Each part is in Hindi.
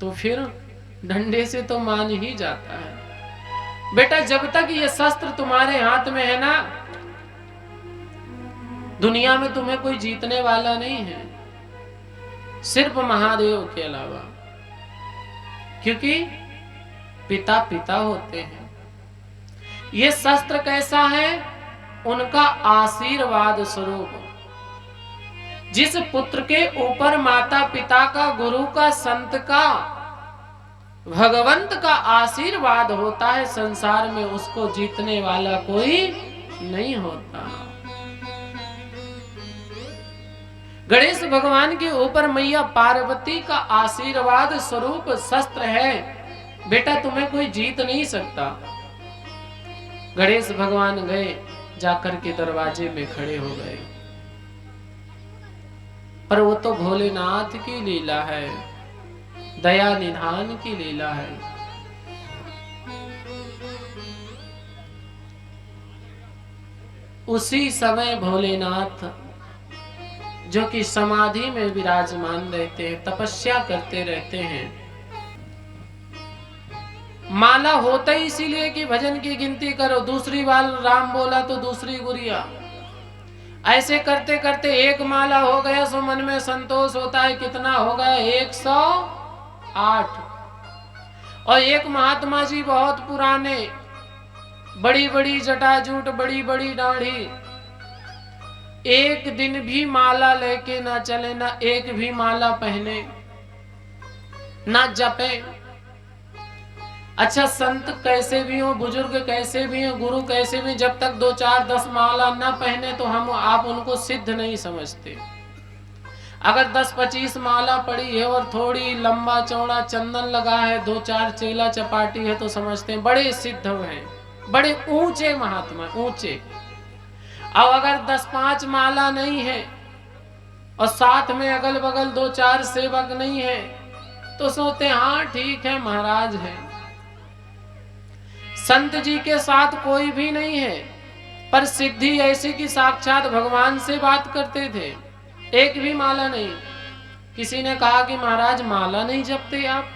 तो फिर डंडे से तो मान ही जाता है। बेटा जब तक ये शस्त्र तुम्हारे हाथ में है ना, दुनिया में तुम्हें कोई जीतने वाला नहीं है, सिर्फ महादेव के अलावा। क्योंकि पिता पिता होते हैं। ये शस्त्र कैसा है? उनका आशीर्वाद स्वरूप। जिस पुत्र के ऊपर माता पिता का, गुरु का, संत का, भगवंत का आशीर्वाद होता है, संसार में उसको जीतने वाला कोई नहीं होता। गणेश भगवान के ऊपर मैया पार्वती का आशीर्वाद स्वरूप शस्त्र है। बेटा तुम्हें कोई जीत नहीं सकता। गणेश भगवान गए, जाकर के दरवाजे में खड़े हो गए। पर वो तो भोलेनाथ की लीला है, दया निधान की लीला है। उसी समय भोलेनाथ जो कि समाधि में विराजमान रहते हैं, तपस्या करते रहते हैं। माला होता ही इसीलिए कि भजन की गिनती करो, दूसरी बार राम बोला तो दूसरी गुड़िया। ऐसे करते करते एक माला हो गया, सो मन में संतोष होता है। कितना हो गया? 108। और एक महात्मा जी बहुत पुराने, बड़ी बड़ी जटाजूट, बड़ी बड़ी दाढ़ी, एक दिन भी माला लेके ना चले, ना एक भी माला पहने, ना जपे। अच्छा, संत कैसे भी हो, बुजुर्ग कैसे भी हो, गुरु कैसे भी, जब तक 2 4 10 माला ना पहने तो आप उनको सिद्ध नहीं समझते। अगर 10 25 माला पड़ी है और थोड़ी लंबा चौड़ा चंदन लगा है, 2 4 चेला चपाटी है, तो समझते हैं बड़े सिद्ध हैं, बड़े ऊंचे महात्मा, ऊंचे। अब अगर 10 5 माला नहीं है और साथ में अगल बगल 2 4 सेवक नहीं है, तो सोचते हाँ ठीक है, महाराज है। संत जी के साथ कोई भी नहीं है, पर सिद्धि ऐसी कि साक्षात भगवान से बात करते थे, एक भी माला नहीं। किसी ने कहा कि महाराज माला नहीं जपते आप?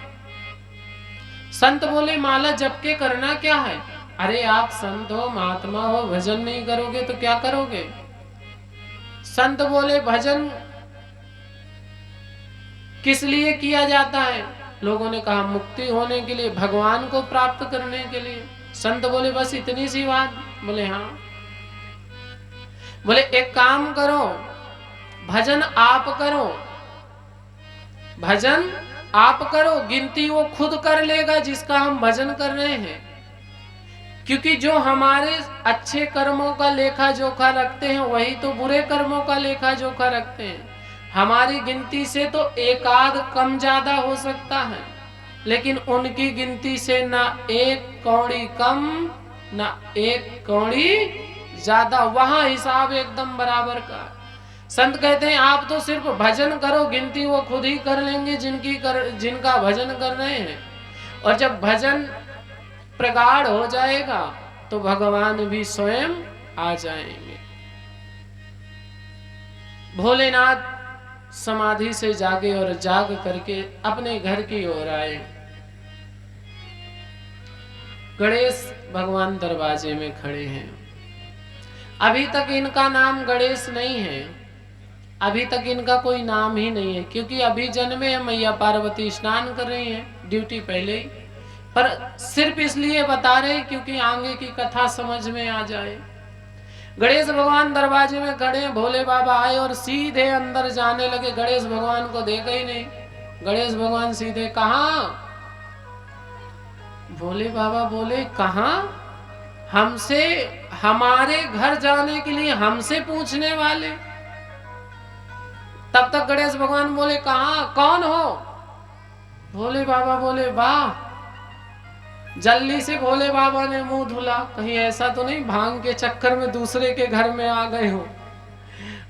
संत बोले माला जप के करना क्या है? अरे आप संत हो, महात्मा हो, भजन नहीं करोगे तो क्या करोगे? संत बोले भजन किस लिए किया जाता है? लोगों ने कहा मुक्ति होने के लिए, भगवान को प्राप्त करने के लिए। संत बोले बस इतनी सी बात? बोले हाँ। बोले एक काम करो, भजन आप करो, भजन आप करो, गिनती वो खुद कर लेगा जिसका हम भजन कर रहे हैं। क्योंकि जो हमारे अच्छे कर्मों का लेखा जोखा रखते हैं, वही तो बुरे कर्मों का लेखा जोखा रखते हैं। हमारी गिनती से तो एकाध कम ज्यादा हो सकता है, लेकिन उनकी गिनती से ना एक कौड़ी कम, ना एक कौड़ी ज्यादा, वहां हिसाब एकदम बराबर का। संत कहते हैं आप तो सिर्फ भजन करो, गिनती वो खुद ही कर लेंगे जिनका भजन कर रहे हैं। और जब भजन प्रगाढ़ हो जाएगा तो भगवान भी स्वयं आ जाएंगे। भोलेनाथ समाधि से जागे और जाग करके अपने घर की ओर आए। गणेश भगवान दरवाजे में खड़े हैं। अभी तक इनका नाम गणेश नहीं है, अभी तक इनका कोई नाम ही नहीं है, क्योंकि अभी जन्मे मैया पार्वती स्नान कर रही हैं, ड्यूटी पहले ही। पर सिर्फ इसलिए बता रहे क्योंकि आगे की कथा समझ में आ जाए। गणेश भगवान दरवाजे में खड़े, भोले बाबा आए और सीधे अंदर जाने लगे। गणेश भगवान को देखा ही नहीं। गणेश भगवान सीधे कहाँ? भोले बाबा बोले कहाँ? हमसे, हमारे घर जाने के लिए हमसे पूछने वाले? तब तक गणेश भगवान बोले कहाँ, कौन हो? भोले बाबा बोले वाह। जल्दी से भोले बाबा ने मुंह धुला, कहीं ऐसा तो नहीं भांग के चक्कर में दूसरे के घर में आ गए हो।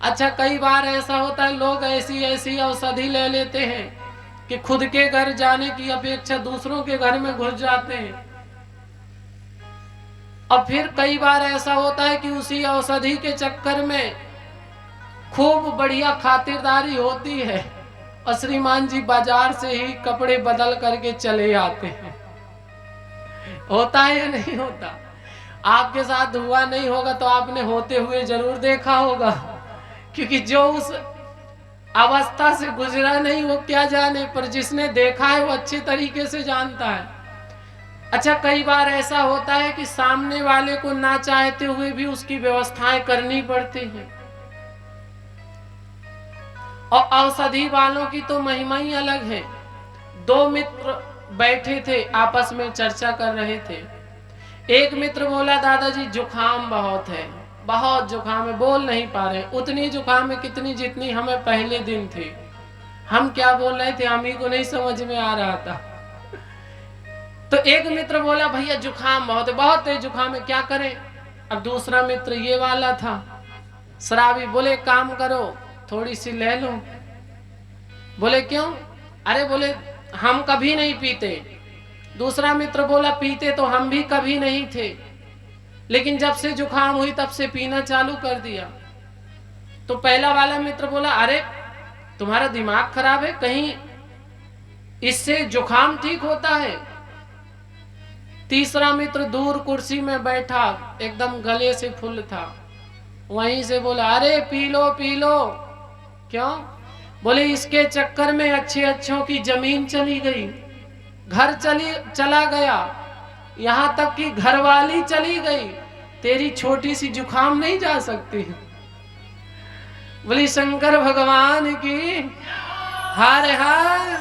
अच्छा, कई बार ऐसा होता है, लोग ऐसी ऐसी औषधि ले लेते हैं कि खुद के घर जाने की अपेक्षा दूसरों के घर में घुस जाते हैं। और फिर कई बार ऐसा होता है कि उसी औषधि के चक्कर में खूब बढ़िया खातिरदारी होती है, और श्रीमान जी बाजार से ही कपड़े बदल करके चले आते हैं। होता है या नहीं होता? आपके साथ हुआ नहीं होगा तो आपने होते हुए जरूर देखा होगा, क्योंकि जो उस अवस्था से गुजरा नहीं वो क्या जाने, पर जिसने देखा है वो अच्छे तरीके से जानता है। अच्छा, कई बार ऐसा होता है कि सामने वाले को ना चाहते हुए भी उसकी व्यवस्थाएं करनी पड़ती हैं। और औषधि वालों की तो महिमा ही अलग है। दो मित्र बैठे थे, आपस में चर्चा कर रहे थे। एक मित्र बोला, दादाजी जुकाम बहुत है, बहुत जुकाम है, बोल नहीं पा रहे। उतनी जुकाम है कितनी जितनी हमें पहले दिन थी। हम क्या बोल रहे थे हम ही को नहीं समझ में आ रहा था। तो एक मित्र बोला, भैया जुकाम बहुत है, बहुत तेज जुकाम है, क्या करें? अब दूसरा मित्र ये वाला था शराबी, बोले काम करो थोड़ी सी ले लो। बोले क्यों? अरे बोले हम कभी नहीं पीते। दूसरा मित्र बोला, पीते तो हम भी कभी नहीं थे, लेकिन जब से जुकाम हुई तब से पीना चालू कर दिया। तो पहला वाला मित्र बोला, अरे तुम्हारा दिमाग खराब है, कहीं इससे जुकाम ठीक होता है? तीसरा मित्र दूर कुर्सी में बैठा, एकदम गले से फुल था, वहीं से बोला, अरे पी लो पी लो। क्यों? बोले इसके चक्कर में अच्छे अच्छों की जमीन चली गई, घर चला गया, यहां तक कि घरवाली चली गई, तेरी छोटी सी जुकाम नहीं जा सकती। बोली शंकर भगवान की हार हार।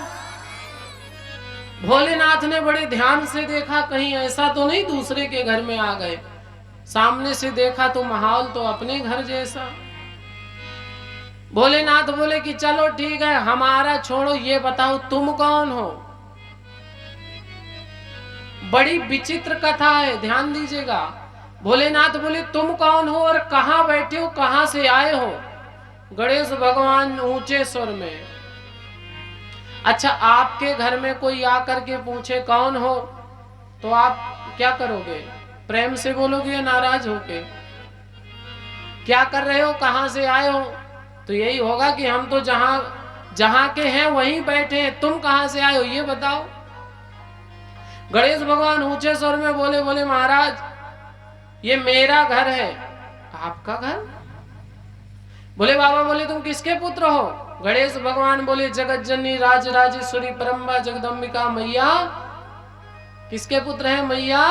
भोलेनाथ ने बड़े ध्यान से देखा, कहीं ऐसा तो नहीं दूसरे के घर में आ गए। सामने से देखा तो माहौल तो अपने घर जैसा। भोलेनाथ बोले कि चलो ठीक है, हमारा छोड़ो, ये बताओ तुम कौन हो? बड़ी विचित्र कथा है, ध्यान दीजिएगा। भोलेनाथ बोले तुम कौन हो और कहां बैठे हो, कहां से आए हो? गणेश भगवान ऊंचे स्वर में, अच्छा आपके घर में कोई आकर के पूछे कौन हो, तो आप क्या करोगे? प्रेम से बोलोगे या नाराज होके? क्या कर रहे हो, कहां से आए हो? तो यही होगा कि हम तो जहां के हैं वहीं बैठे हैं, तुम कहां से आए हो ये बताओ। गणेश भगवान ऊंचे स्वर में बोले, बोले महाराज ये मेरा घर है। आपका घर? बोले बाबा, बोले तुम किसके पुत्र हो? गणेश भगवान बोले, जगत जननी राज राजेश्वरी परम्बा जगदम्बिका मैया। किसके पुत्र हैं मैया?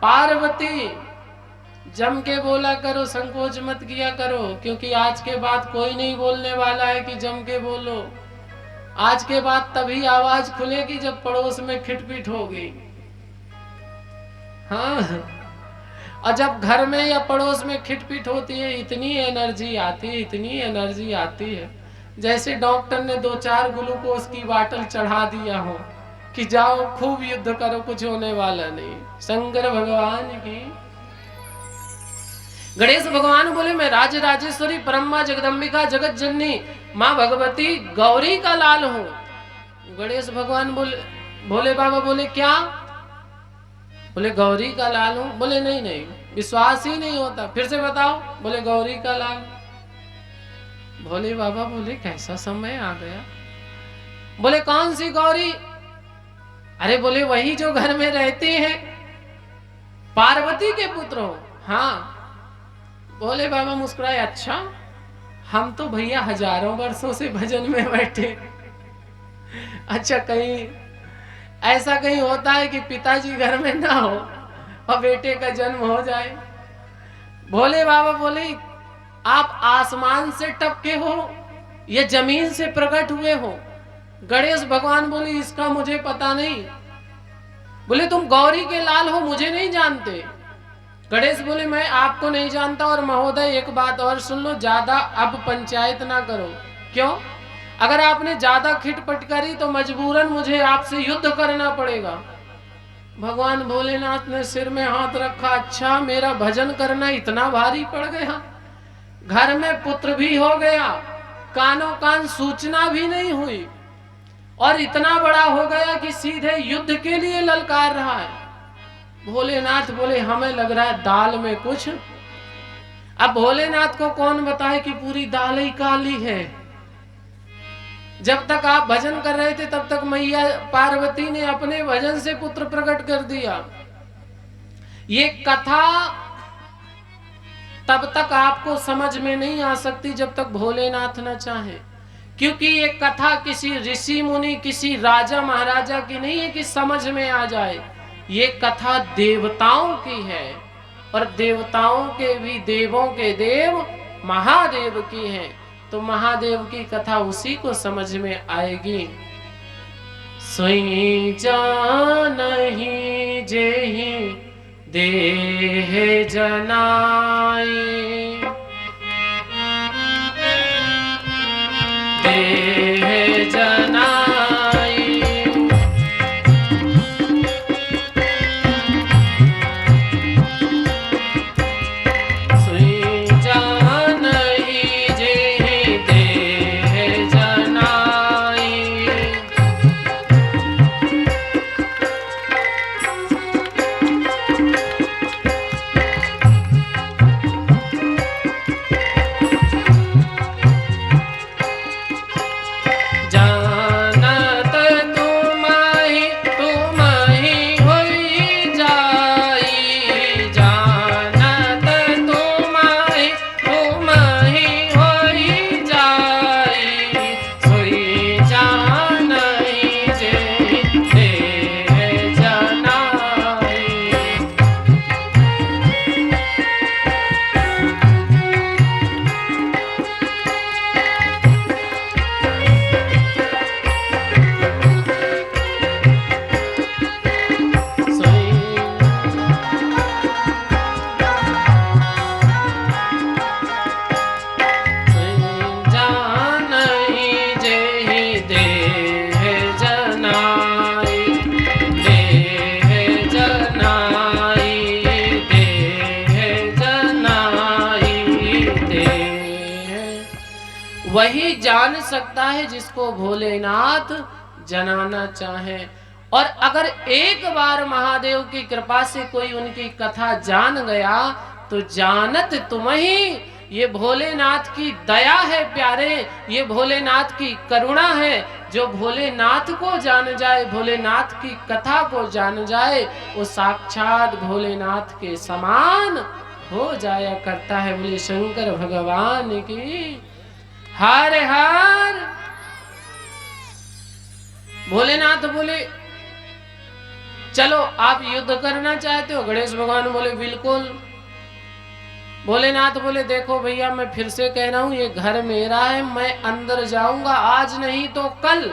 पार्वती। जम के बोला करो, संकोच मत किया करो, क्योंकि आज के बाद कोई नहीं बोलने वाला है कि जम के बोलो। आज के बाद तभी आवाज खुलेगी जब पड़ोस में खिटपिट होगी। हाँ, और जब घर में या पड़ोस में खिटपिट होती है, इतनी एनर्जी आती है, इतनी एनर्जी आती है, जैसे डॉक्टर ने 2-4 ग्लूकोज की बाटल चढ़ा दिया हो कि जाओ खूब युद्ध करो, कुछ होने वाला नहीं। शंकर भगवान की। गणेश भगवान बोले, मैं राज राजेश्वरी परम्बा जगदम्बिका जगत जननी माँ भगवती गौरी का लाल हूं। गणेश भगवान बोले, भोले बाबा बोले क्या? बोले गौरी का लाल हूं। बोले नहीं नहीं, विश्वास ही नहीं होता, फिर से बताओ। बोले गौरी का लाल। भोले बाबा बोले कैसा समय आ गया? बोले कौन सी गौरी? अरे बोले वही जो घर में रहती है, पार्वती के पुत्र हो। हाँ। भोले बाबा मुस्कुराए, अच्छा हम तो भैया हजारों वर्षों से भजन में बैठे। अच्छा कहीं ऐसा कहीं होता है कि पिताजी घर में ना हो और बेटे का जन्म हो जाए? भोले बाबा बोले, आप आसमान से टपके हो या जमीन से प्रकट हुए हो? गणेश भगवान बोले, इसका मुझे पता नहीं। बोले तुम गौरी के लाल हो, मुझे नहीं जानते? गणेश बोले, मैं आपको नहीं जानता, और महोदय एक बात और सुन लो, ज्यादा अब पंचायत ना करो। क्यों? अगर आपने ज्यादा खिटपट करी तो मजबूरन मुझे आपसे युद्ध करना पड़ेगा। भगवान भोलेनाथ ने सिर में हाथ रखा, अच्छा मेरा भजन करना इतना भारी पड़ गया, घर में पुत्र भी हो गया, कानों कान सूचना भी नहीं हुई, और इतना बड़ा हो गया कि सीधे युद्ध के लिए ललकार रहा है। भोलेनाथ बोले, हमें लग रहा है दाल में कुछ। अब भोलेनाथ को कौन बताए कि पूरी दाल ही काली है। जब तक आप भजन कर रहे थे तब तक मैया पार्वती ने अपने भजन से पुत्र प्रकट कर दिया। ये कथा तब तक आपको समझ में नहीं आ सकती जब तक भोलेनाथ न चाहे, क्योंकि ये कथा किसी ऋषि मुनि किसी राजा महाराजा की नहीं है कि समझ में आ जाए। ये कथा देवताओं की है और देवताओं के भी देवों के देव महादेव की है। तो महादेव की कथा उसी को समझ में आएगी। सोई जानहि जेहि देह जनाई, देह जनाई। सोई जानहि जेहि देह जनाई। वही जान सकता है जिसको भोलेनाथ जनाना चाहे। और अगर एक बार महादेव की कृपा से कोई उनकी कथा जान गया तो जानत तुम ही। ये भोलेनाथ की दया है प्यारे, ये भोलेनाथ की करुणा है। जो भोलेनाथ को जान जाए, भोलेनाथ की कथा को जान जाए, वो साक्षात भोलेनाथ के समान हो जाया करता है। बोले शंकर भगवान की हर हर। भोलेनाथ बोले चलो आप युद्ध करना चाहते हो? गणेश भगवान बोले बिल्कुल। भोलेनाथ बोले देखो भैया, मैं फिर से कह रहा हूं, ये घर मेरा है, मैं अंदर जाऊंगा आज नहीं तो कल।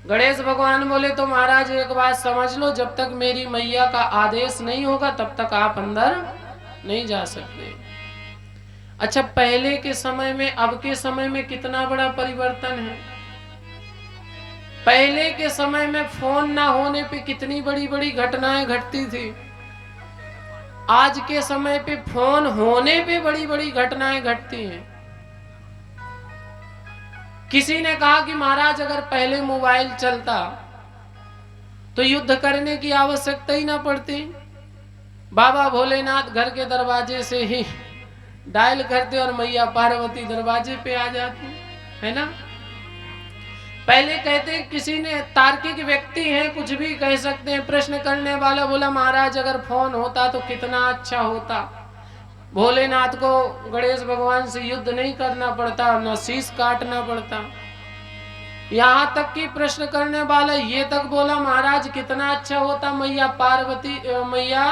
गणेश भगवान बोले तो महाराज एक बात समझ लो, जब तक मेरी मैया का आदेश नहीं होगा तब तक आप अंदर नहीं जा सकते। अच्छा, पहले के समय में अब के समय में कितना बड़ा परिवर्तन है। पहले के समय में फोन ना होने पे कितनी बड़ी बड़ी घटनाएं घटती थी। आज के समय पे फोन होने पे बड़ी बड़ी घटनाएं घटती हैं। किसी ने कहा कि महाराज अगर पहले मोबाइल चलता तो युद्ध करने की आवश्यकता ही ना पड़ती। बाबा भोलेनाथ घर के दरवाजे से ही डायल करते और मैया पार्वती दरवाजे पे आ जाती, है ना। पहले कहते किसी ने, तार्किक व्यक्ति हैं, कुछ भी कह सकते हैं। प्रश्न करने वाला बोला महाराज अगर फोन होता तो कितना अच्छा होता, भोलेनाथ को गणेश भगवान से युद्ध नहीं करना पड़ता, न शीश काटना पड़ता। यहाँ तक कि प्रश्न करने वाला ये तक बोला महाराज कितना अच्छा होता, मैया पार्वती मैया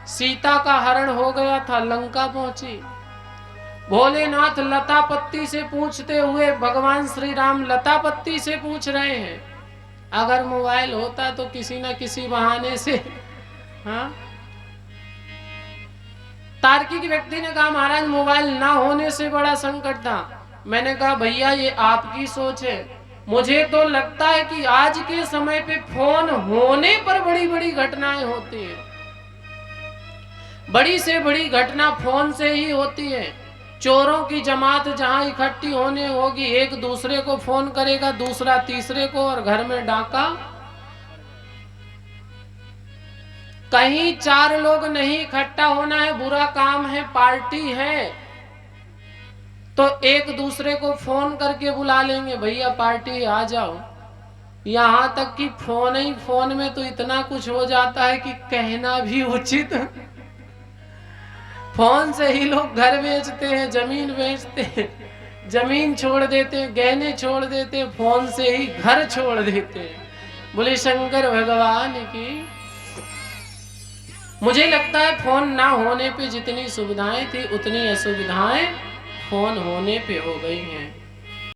सीता का हरण हो गया था, लंका पहुंची। भोलेनाथ लता पत्ती से पूछते हुए भगवान श्री राम लता पत्ती से पूछ रहे हैं। अगर मोबाइल होता तो किसी न किसी बहाने से, हाँ। तार्किक व्यक्ति ने कहा महाराज मोबाइल ना होने से बड़ा संकट था। मैंने कहा भैया ये आपकी सोच है, मुझे तो लगता है कि आज के समय पे फोन होने पर बड़ी बड़ी घटनाएं होती हैं। बड़ी से बड़ी घटना फोन से ही होती है। चोरों की जमात जहां इकट्ठी होने होगी, एक दूसरे को फोन करेगा, दूसरा तीसरे को, और घर में डाका। कहीं 4 लोग नहीं इकट्ठा होना है, बुरा काम है, पार्टी है, तो एक दूसरे को फोन करके बुला लेंगे, भैया पार्टी आ जाओ। यहाँ तक कि फोन में तो इतना कुछ हो जाता है कि कहना भी उचित। फोन से ही लोग घर बेचते हैं, जमीन बेचते हैं, जमीन छोड़ देते हैं, गहने छोड़ देते हैं, फोन से ही घर छोड़ देते हैं। बोले शंकर भगवान की। मुझे लगता है फोन ना होने पे जितनी सुविधाएं थी उतनी असुविधाएं फोन होने पे हो गई हैं।